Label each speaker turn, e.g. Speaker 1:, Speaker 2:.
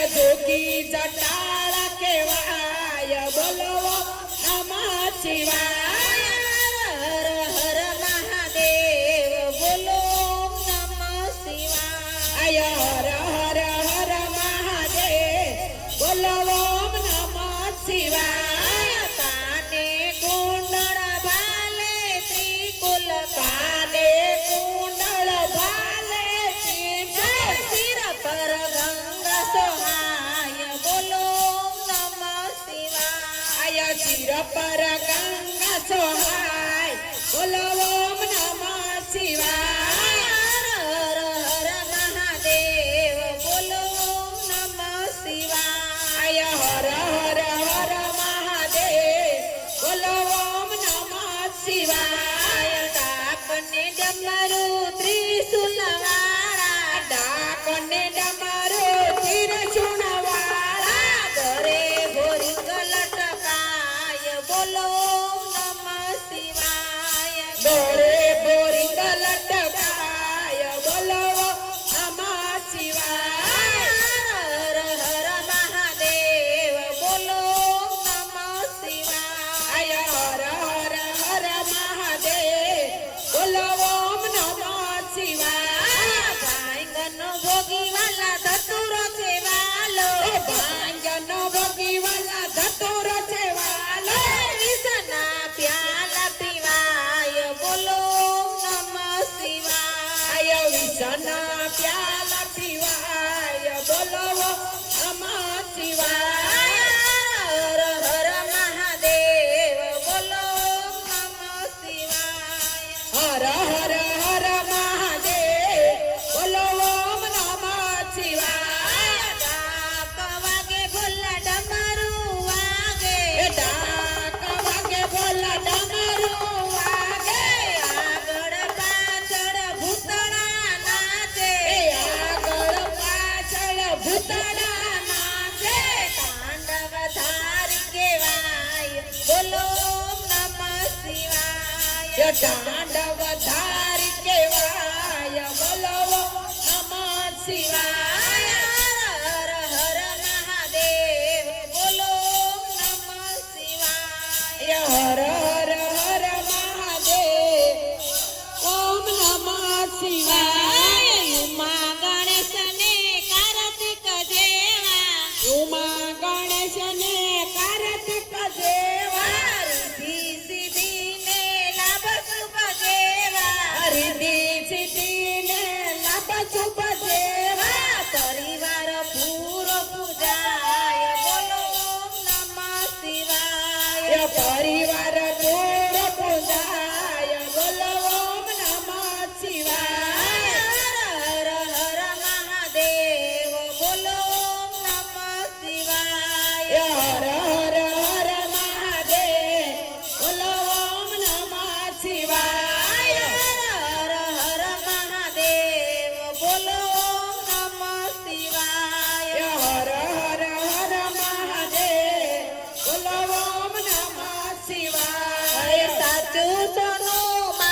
Speaker 1: જોગી જટાળ કહેવાય બોલો નમઃ શિવાય
Speaker 2: હર હર મહાદેવ બોલો નમઃ શિવાય
Speaker 1: હર હર હર મહાદેવ બોલો નમઃ શિવાય
Speaker 2: કાને કુંડળ ભાલે ત્રિકુલ
Speaker 1: કાને કુંડળ ભાલે
Speaker 2: શિર પર ગંગા સોહાય બોલો નમઃ શિવાય
Speaker 1: શિર પર ગંગા સોહાય બોલો નમઃ શિવાય
Speaker 2: હર હર મહાદેવ બોલો નમઃ શિવાય
Speaker 1: હર હર હર મહાદેવ બોલો નમઃ શિવાય
Speaker 2: ડાકને ડમરું ત્રિશુલ વાળા
Speaker 1: ડાકને ડમરું ત્રિશુલ વાળા
Speaker 2: ઘરે ભોરી લટકાય બોલો નમઃ શિવાય
Speaker 1: દોરે બોરી લટકાય બોલો નમઃ શિવાય
Speaker 2: હર હર મહાદેવ બોલો નમઃ શિવાય
Speaker 1: હર હર હર મહાદેવ બોલો નમઃ શિવાય
Speaker 2: ભાંગનો ભોગી વાલા ધતુરો છે વાલો
Speaker 1: ભાંગનો ભોગી વાલા ધતુરો છે વાલો
Speaker 2: વિષના પ્યાલા પીવાય બોલો નમઃ શિવાય
Speaker 1: વિષના પ્યાલા પીવાય બોલો નમઃ શિવાય
Speaker 2: હર હર મહાદેવ બોલો નમઃ શિવાય
Speaker 1: હર હર હર મહાદેવ બોલો નમઃ શિવાય
Speaker 2: ડાક વાગે ભોલા ડમરું વાગે
Speaker 1: ડાક વાગે બોલા ડમરું વાગે
Speaker 2: આગળ પાછળ ભૂતળા નાચે
Speaker 1: આગળ પાછળ ભૂતળા નાચે
Speaker 2: તાંડવ ધારી કેવાય બોલો નમઃ શિવાય
Speaker 1: તાંડવ ધારી કહેવાય બોલો નમઃ શિવાય
Speaker 2: હર હર મહાદેવ બોલો નમઃ શિવાય
Speaker 1: હર હર હર મહાદેવ ઓમ નમઃ શિવાય
Speaker 2: ઉમા ગણેશ ને કાર્તિક જેવા
Speaker 1: ઉમા ગણેશ ને કાર્તિક દેવા
Speaker 2: રિદ્ધિ સિદ્ધિ ને લાભ શુભ જેવા
Speaker 1: હરિદ્ધિ સિદ્ધિ ને લાભ શુભ દેવા
Speaker 2: પરિવાર પૂરો પૂજાય બોલો નમઃ શિવાય
Speaker 1: પરિવાર